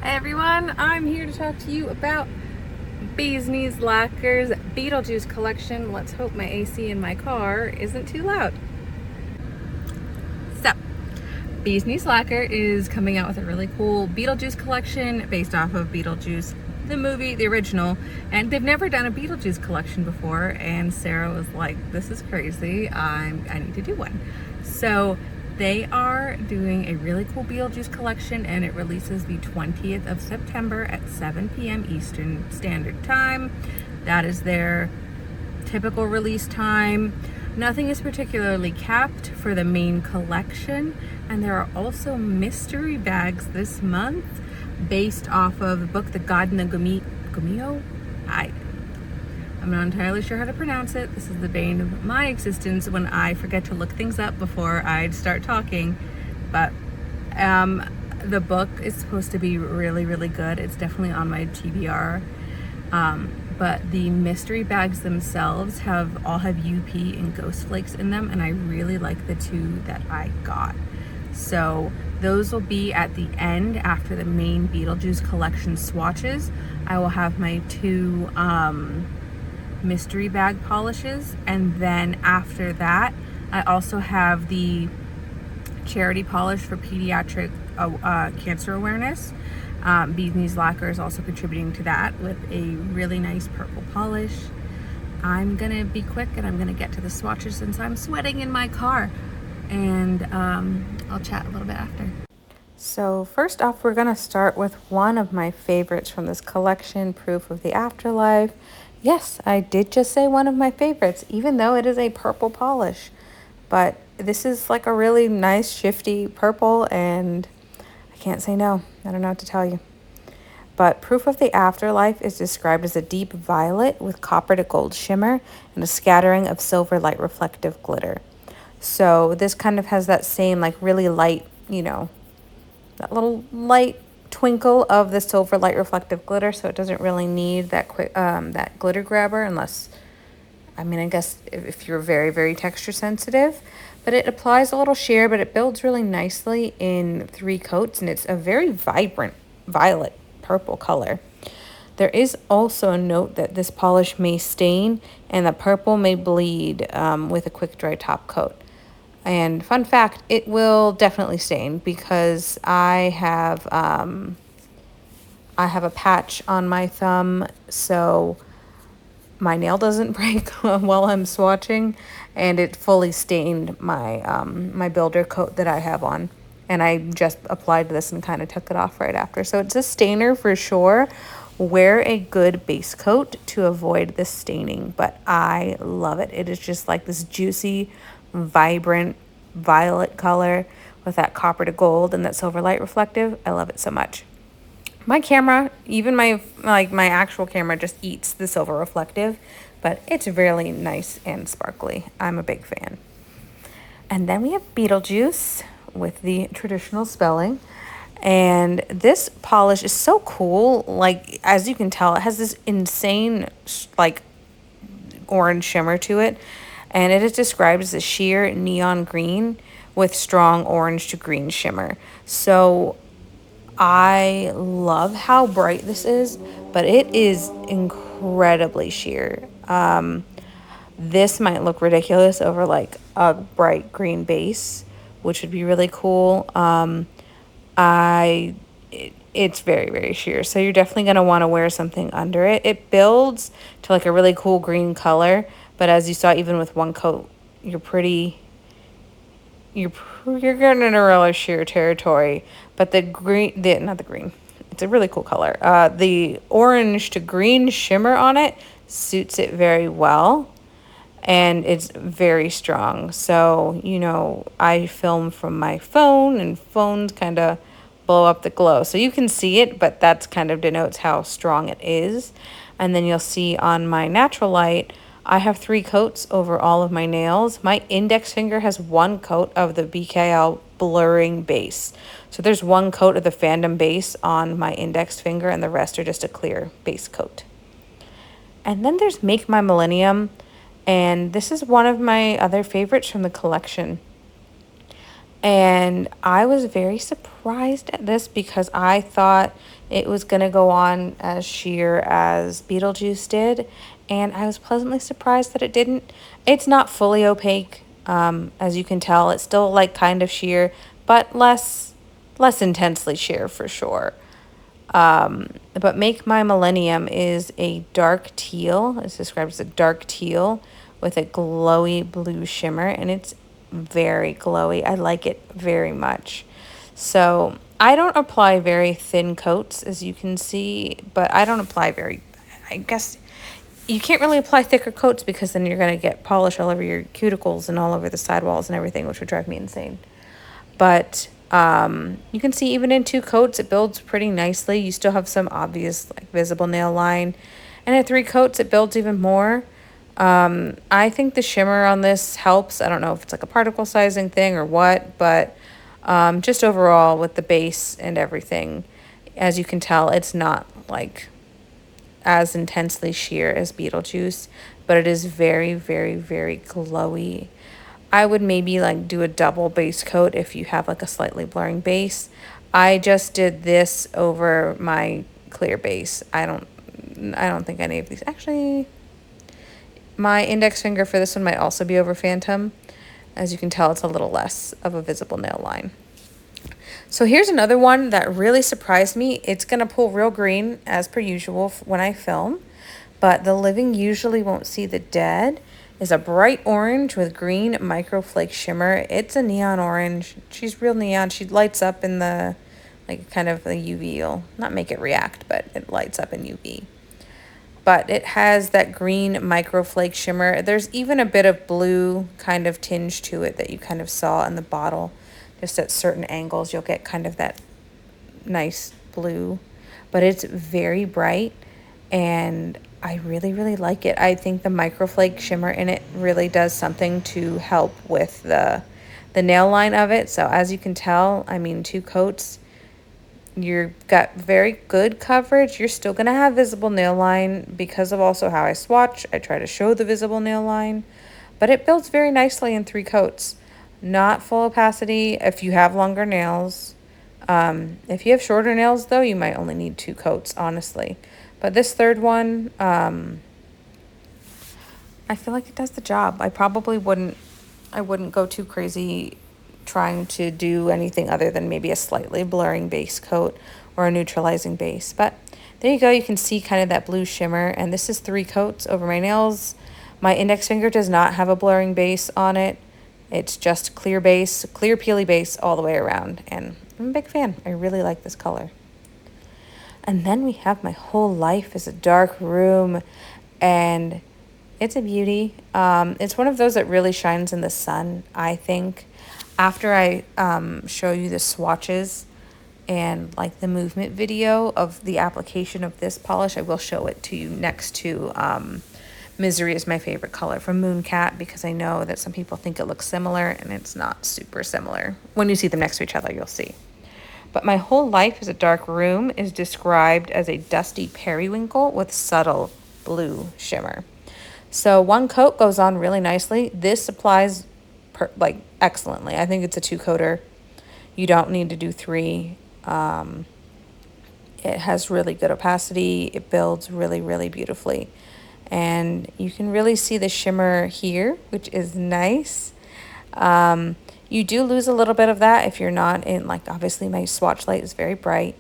Hi everyone, I'm here to talk to you about Bees Knees Lacquer's Beetlejuice collection. Let's hope my AC in my car isn't too loud. So, Bees Knees Lacquer is coming out with a really cool Beetlejuice collection based off of Beetlejuice, the movie, the original, and they've never done a Beetlejuice collection before, and Sarah was like, this is crazy, I need to do one. So they are doing a really cool Beetlejuice collection, and it releases the 20th of September at 7 p.m. Eastern Standard Time. That is their typical release time. Nothing is particularly capped for the main collection, and there are also mystery bags this month based off of the book The God in the Gumiho? I'm not entirely sure how to pronounce it. This is the bane of my existence when I forget to look things up before I start talking. But the book is supposed to be really, really good. It's definitely on my TBR. But the mystery bags themselves all have UP and Ghost Flakes in them, and I really like the two that I got. So those will be at the end after the main Beetlejuice collection swatches. I will have my two mystery bag polishes, and then after that I also have the charity polish for pediatric cancer awareness. Bees Knees Lacquer is also contributing to that with a really nice purple polish. I'm gonna be quick and I'm gonna get to the swatches since I'm sweating in my car, and I'll chat a little bit after. So first off, we're gonna start with one of my favorites from this collection, Proof of the Afterlife. Yes, I did just say one of my favorites, even though it is a purple polish. But this is like a really nice, shifty purple, and I can't say no. I don't know what to tell you. But Proof of the Afterlife is described as a deep violet with copper to gold shimmer and a scattering of silver light reflective glitter. So this kind of has that same like really light, that little light twinkle of the silver light reflective glitter, so it doesn't really need that quick that glitter grabber unless, I guess if you're very, very texture sensitive. But it applies a little sheer, but it builds really nicely in 3 coats, and it's a very vibrant violet purple color. There is also a note that this polish may stain and the purple may bleed with a quick dry top coat. And fun fact, it will definitely stain because I have a patch on my thumb, so my nail doesn't break while I'm swatching, and it fully stained my my builder coat that I have on. And I just applied this and kind of took it off right after. So it's a stainer for sure. Wear a good base coat to avoid the staining, but I love it. It is just like this juicy, vibrant violet color with that copper to gold and that silver light reflective. I love it so much. My camera, even my actual camera, just eats the silver reflective, but it's really nice and sparkly. I'm a big fan. And then we have Beetlejuice with the traditional spelling. And this polish is so cool. Like, as you can tell, it has this insane, like, orange shimmer to it. And it is described as a sheer neon green with strong orange to green shimmer. So I love how bright this is, but it is incredibly sheer. This might look ridiculous over like a bright green base, which would be really cool. It's very, very sheer, so you're definitely going to want to wear something under it. It builds to like a really cool green color, but as you saw, even with one coat, you're getting into really sheer territory. But not the green, it's a really cool color. The orange to green shimmer on it suits it very well, and it's very strong. So, I film from my phone, and phones kind of blow up the glow. So you can see it, but that's kind of denotes how strong it is. And then you'll see on my natural light, I have 3 coats over all of my nails. My index finger has 1 coat of the BKL blurring base. So there's 1 coat of the Fandom base on my index finger, and the rest are just a clear base coat. And then there's Make My Millenium, and this is one of my other favorites from the collection. And I was very surprised at this because I thought it was going to go on as sheer as Beetlejuice did. And I was pleasantly surprised that it didn't. It's not fully opaque, as you can tell. It's still like kind of sheer, but less intensely sheer for sure. But Make My Millenium is a dark teal. It's described as a dark teal with a glowy blue shimmer, and it's very glowy. I like it very much. So I don't apply very thin coats, as you can see, but I don't apply very, I guess you can't really apply thicker coats because then you're going to get polish all over your cuticles and all over the sidewalls and everything, which would drive me insane. But you can see even in 2 coats, it builds pretty nicely. You still have some obvious like visible nail line. And at 3 coats, it builds even more. I think the shimmer on this helps. I don't know if it's like a particle sizing thing or what, but just overall with the base and everything, as you can tell, it's not like as intensely sheer as Beetlejuice, but it is very, very, very glowy. I would maybe like do a double base coat if you have like a slightly blurring base. I just did this over my clear base. I don't think any of these actually. My index finger for this one might also be over Phantom. As you can tell, it's a little less of a visible nail line. So here's another one that really surprised me. It's going to pull real green as per usual when I film, but the living usually won't see the dead is a bright orange with green microflake shimmer. It's a neon orange. She's real neon. She lights up in the, like kind of the UV. You'll not make it react, but it lights up in UV. But it has that green microflake shimmer. There's even a bit of blue kind of tinge to it that you kind of saw in the bottle. Just at certain angles, you'll get kind of that nice blue. But it's very bright, and I really, really like it. I think the microflake shimmer in it really does something to help with the nail line of it. So as you can tell, I mean, 2 coats, you've got very good coverage. You're still going to have visible nail line because of also how I swatch. I try to show the visible nail line, but it builds very nicely in 3 coats. Not full opacity if you have longer nails. If you have shorter nails, though, you might only need 2 coats, honestly. But this third one, I feel like it does the job. I wouldn't go too crazy trying to do anything other than maybe a slightly blurring base coat or a neutralizing base. But there you go. You can see kind of that blue shimmer, and this is 3 coats over my nails. My index finger does not have a blurring base on it. It's just clear base, clear peely base all the way around, and I'm a big fan. I really like this color. And then we have My Whole Life is a Dark Room, and it's a beauty. It's one of those that really shines in the sun, I think. After I show you the swatches and like the movement video of the application of this polish, I will show it to you next to Misery is my favorite color from Mooncat, because I know that some people think it looks similar, and it's not super similar. When you see them next to each other, you'll see. But My Whole Life is a Dark Room is described as a dusty periwinkle with subtle blue shimmer. So 1 coat goes on really nicely. This applies like excellently. I think it's a 2-coater. You don't need to do 3. It has really good opacity. It builds really, really beautifully. And you can really see the shimmer here, which is nice. You do lose a little bit of that if you're not in, like, obviously my swatch light is very bright.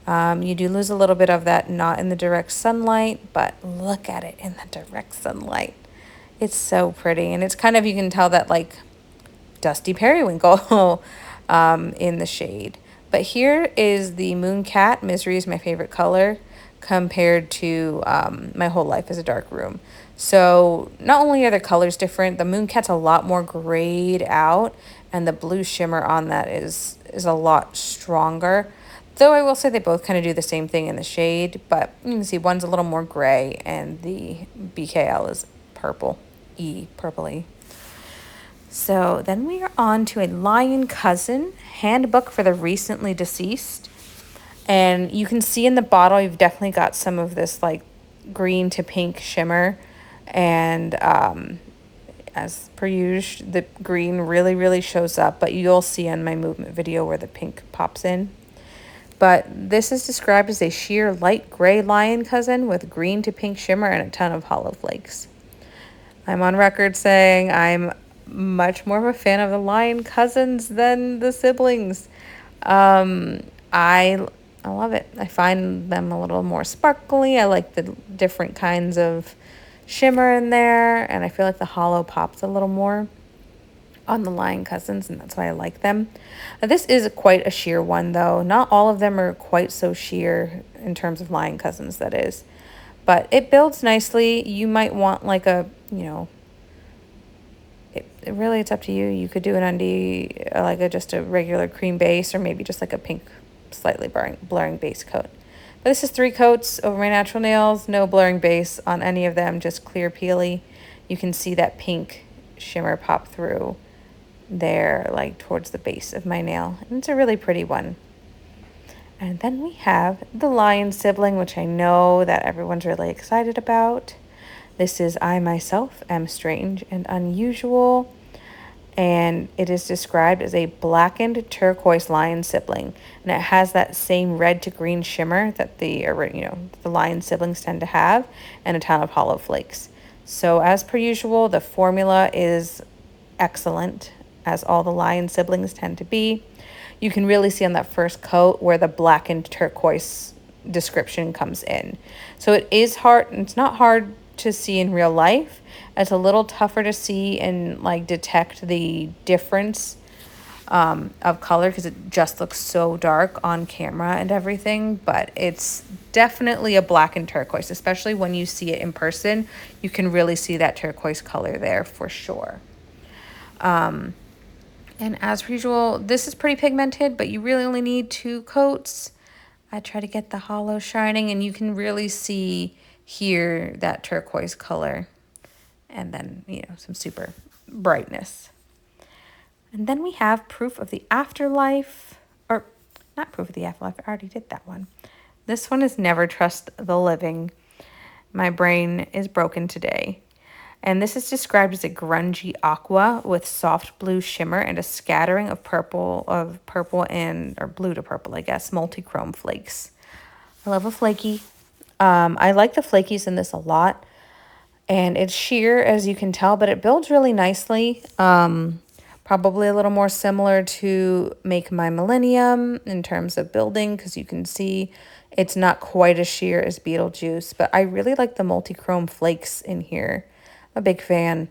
You do lose a little bit of that not in the direct sunlight, but look at it in the direct sunlight. It's so pretty, and it's kind of, you can tell that like dusty periwinkle in the shade. But here is the Mooncat. Misery is my favorite color, compared to My Whole Life is a Dark Room. So not only are the colors different, the Mooncat's a lot more grayed out, and the blue shimmer on that is a lot stronger. Though I will say they both kind of do the same thing in the shade, but you can see one's a little more gray, and the BKL is purpley. So then we are on to a Lion Cousin, Handbook for the Recently Deceased. And you can see in the bottle, you've definitely got some of this like green to pink shimmer. And as per usual, the green really shows up, but you'll see on my movement video where the pink pops in. But this is described as a sheer light gray lion cousin with green to pink shimmer and a ton of hollow flakes. I'm on record saying I'm much more of a fan of the lion cousins than the siblings. I love it. I find them a little more sparkly. I like the different kinds of shimmer in there, and I feel like the hollow pops a little more on the lion cousins, and that's why I like them. This is quite a sheer one, though. Not all of them are quite so sheer in terms of lion cousins, that is. But it builds nicely. You might want like a, you know, really, it's up to you. You could do an undie, like just a regular cream base, or maybe just like a pink, slightly blurring base coat. But this is 3 coats over my natural nails. No blurring base on any of them, just clear peely. You can see that pink shimmer pop through there, like towards the base of my nail. And it's a really pretty one. And then we have the lion sibling, which I know that everyone's really excited about. This is I myself am strange and unusual, and it is described as a blackened turquoise lion sibling, and it has that same red to green shimmer that the lion siblings tend to have, and a ton of hollow flakes. So as per usual, the formula is excellent, as all the lion siblings tend to be. You can really see on that first coat where the blackened turquoise description comes in. So it is hard, it's not hard to see in real life. It's a little tougher to see and like detect the difference of color, because it just looks so dark on camera and everything, but it's definitely a blackened turquoise. Especially when you see it in person, you can really see that turquoise color there for sure. And as per usual, this is pretty pigmented, but you really only need 2 coats. I try to get the hollow shining, and you can really see here that turquoise color, and then, you know, some super brightness. And then we have Proof of the Afterlife, or not Proof of the Afterlife, I already did that one. This one is Never Trust the Living. My brain is broken today. And this is described as a grungy aqua with soft blue shimmer and a scattering of purple and, or blue to purple, I guess, multichrome flakes. I love a flaky. I like the flakies in this a lot. And it's sheer, as you can tell, but it builds really nicely. Probably a little more similar to My Millenium in terms of building, because you can see it's not quite as sheer as Beetlejuice. But I really like the multichrome flakes in here. I'm a big fan.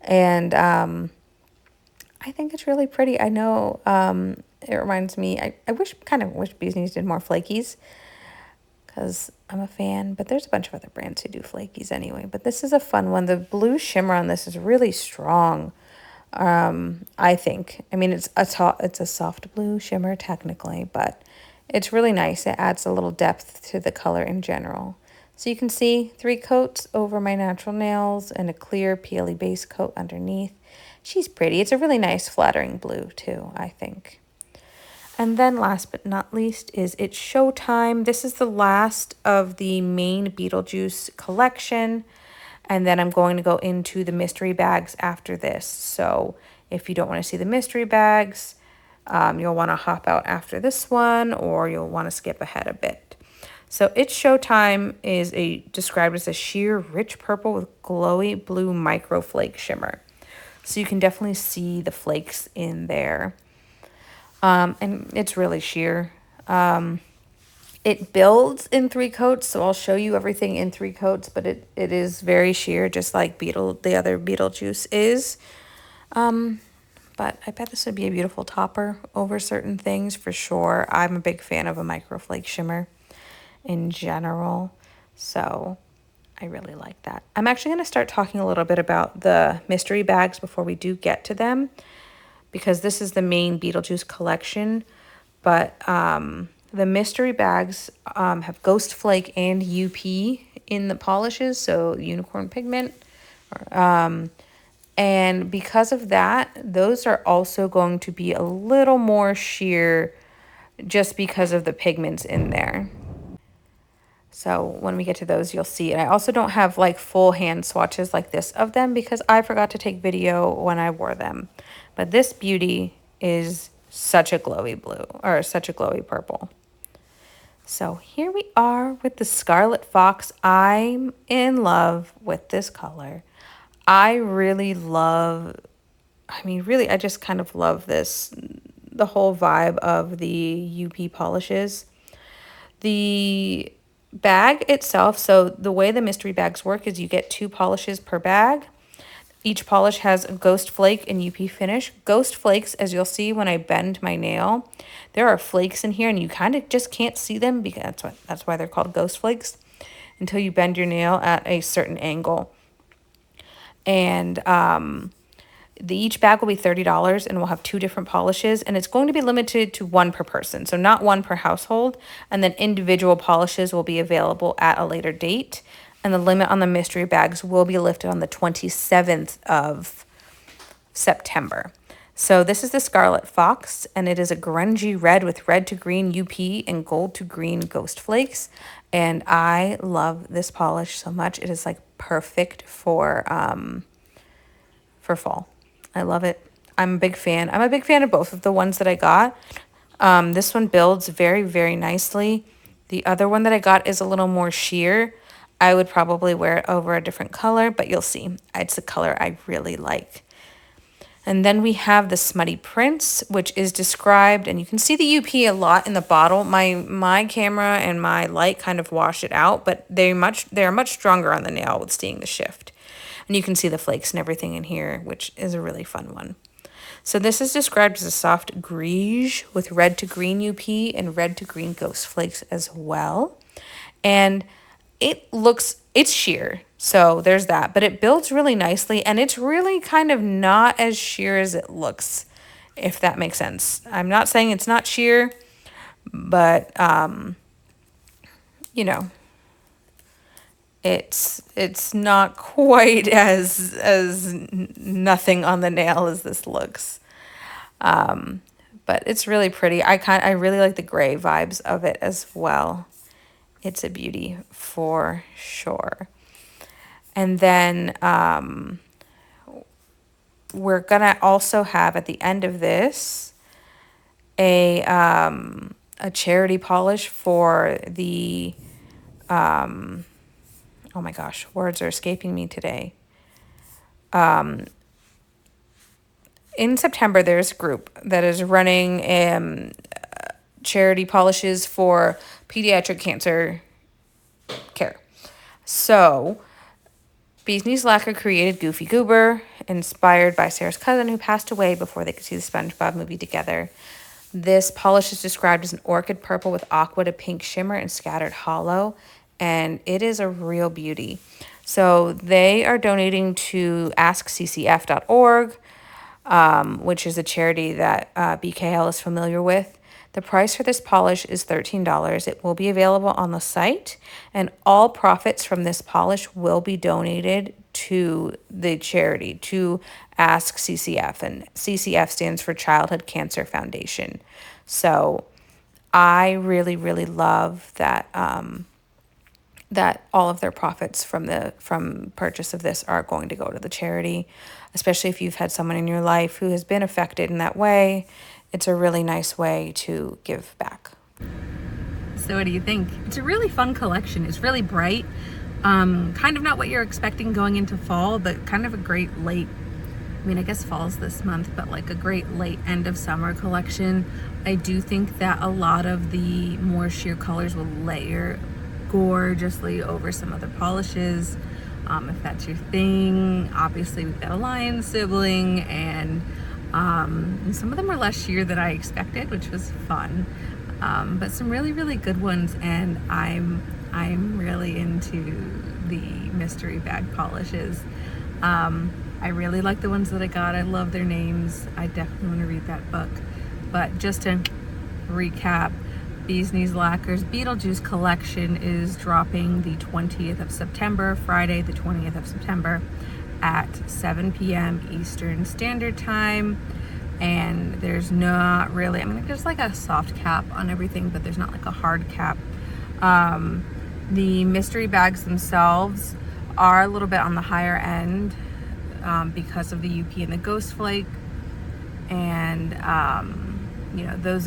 And I think it's really pretty. I know it reminds me, I kind of wish Bees Knees did more flakies, because I'm a fan, but there's a bunch of other brands who do flakies anyway. But this is a fun one. The blue shimmer on this is really strong, I think. I mean, it's a soft blue shimmer technically, but it's really nice. It adds a little depth to the color in general. So you can see 3 coats over my natural nails and a clear peely base coat underneath. She's pretty. It's a really nice flattering blue too, I think. And then last but not least is It's Showtime. This is the last of the main Beetlejuice collection. And then I'm going to go into the mystery bags after this. So if you don't want to see the mystery bags, you'll want to hop out after this one, or you'll want to skip ahead a bit. So It's Showtime is described as a sheer rich purple with glowy blue microflake shimmer. So you can definitely see the flakes in there. And it's really sheer. It builds in 3 coats, so I'll show you everything in 3 coats, but it is very sheer, just like the other Beetlejuice is. But I bet this would be a beautiful topper over certain things for sure. I'm a big fan of a microflake shimmer in general, so I really like that. I'm actually going to start talking a little bit about the mystery bags before we do get to them, because this is the main Beetlejuice collection, but the mystery bags have Ghost Flake and UP in the polishes, so unicorn pigment. And because of that, those are also going to be a little more sheer just because of the pigments in there. So when we get to those, you'll see. And I also don't have like full hand swatches like this of them because I forgot to take video when I wore them. But this beauty is such a glowy blue, or such a glowy purple. So here we are with the Scarlet Fox. I'm in love with this color. I really love, really, I just kind of love this, the whole vibe of the UP polishes. The bag itself, so the way the mystery bags work is you get 2 polishes per bag. Each polish has a ghost flake and UP finish. Ghost flakes, as you'll see when I bend my nail, there are flakes in here and you kind of just can't see them because that's why they're called ghost flakes until you bend your nail at a certain angle. And each bag will be $30 and we'll have 2 different polishes, and it's going to be limited to 1 per person, so not 1 per household, and then individual polishes will be available at a later date, and the limit on the mystery bags will be lifted on the 27th of September. So this is the Scarlet Fox, and it is a grungy red with red to green UP and gold to green ghost flakes, and I love this polish so much. It is like perfect for fall. I love it. I'm a big fan. I'm a big fan of both of the ones that I got. This one builds very, very nicely. The other one that I got is a little more sheer. I would probably wear it over a different color, but you'll see. It's a color I really like. And then we have the Smutty Prince, which is described, and you can see the UP a lot in the bottle. My camera and my light kind of wash it out, but they're much stronger on the nail with seeing the shift. And you can see the flakes and everything in here, which is a really fun one. So this is described as a soft greige with red to green UP and red to green ghost flakes as well. And it's sheer, so there's that. But it builds really nicely, and it's really kind of not as sheer as it looks, if that makes sense. I'm not saying it's not sheer, but, you know, it's not quite as nothing on the nail as this looks, but it's really pretty. I really like the gray vibes of it as well. It's a beauty for sure. And then we're gonna also have at the end of this a charity polish for the oh my gosh, words are escaping me today. In September, there's a group that is running charity polishes for pediatric cancer care. So, Bee's Lacquer created Goofy Goober, inspired by Sarah's cousin who passed away before they could see the SpongeBob movie together. This polish is described as an orchid purple with aqua to pink shimmer and scattered holo, and it is a real beauty. So they are donating to askccf.org, which is a charity that BKL is familiar with. The price for this polish is $13. It will be available on the site, and all profits from this polish will be donated to the charity, to Ask CCF, and CCF stands for Childhood Cancer Foundation. So I really, really love that that all of their profits from purchase of this are going to go to the charity, especially if you've had someone in your life who has been affected in that way. It's a really nice way to give back. So what do you think? It's a really fun collection. It's really bright. Kind of not what you're expecting going into fall, but kind of a great late, I guess fall's this month, but like a great late end of summer collection. I do think that a lot of the more sheer colors will layer gorgeously over some other polishes. If that's your thing. Obviously we've got a lion sibling, and some of them are less sheer than I expected, which was fun, but some really, really good ones. And I'm really into the mystery bag polishes. I really like the ones that I got. I love their names. I definitely want to read that book. But just to recap, Bee's Lacquer's Beetlejuice collection is dropping the 20th of September, Friday the 20th of September at 7 p.m. Eastern Standard Time. And there's not really, there's like a soft cap on everything, but there's not like a hard cap. The mystery bags themselves are a little bit on the higher end because of the UP and the Ghost Flake, and you know, those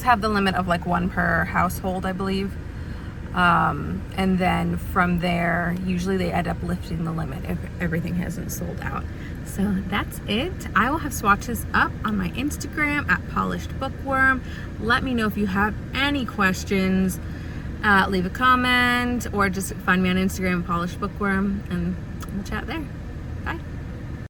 have the limit of like 1 per household, I believe. And then from there, usually they end up lifting the limit if everything hasn't sold out. So that's it. I will have swatches up on my Instagram at Polished Bookworm. Let me know if you have any questions. Leave a comment or just find me on Instagram, Polished Bookworm, and we'll chat there.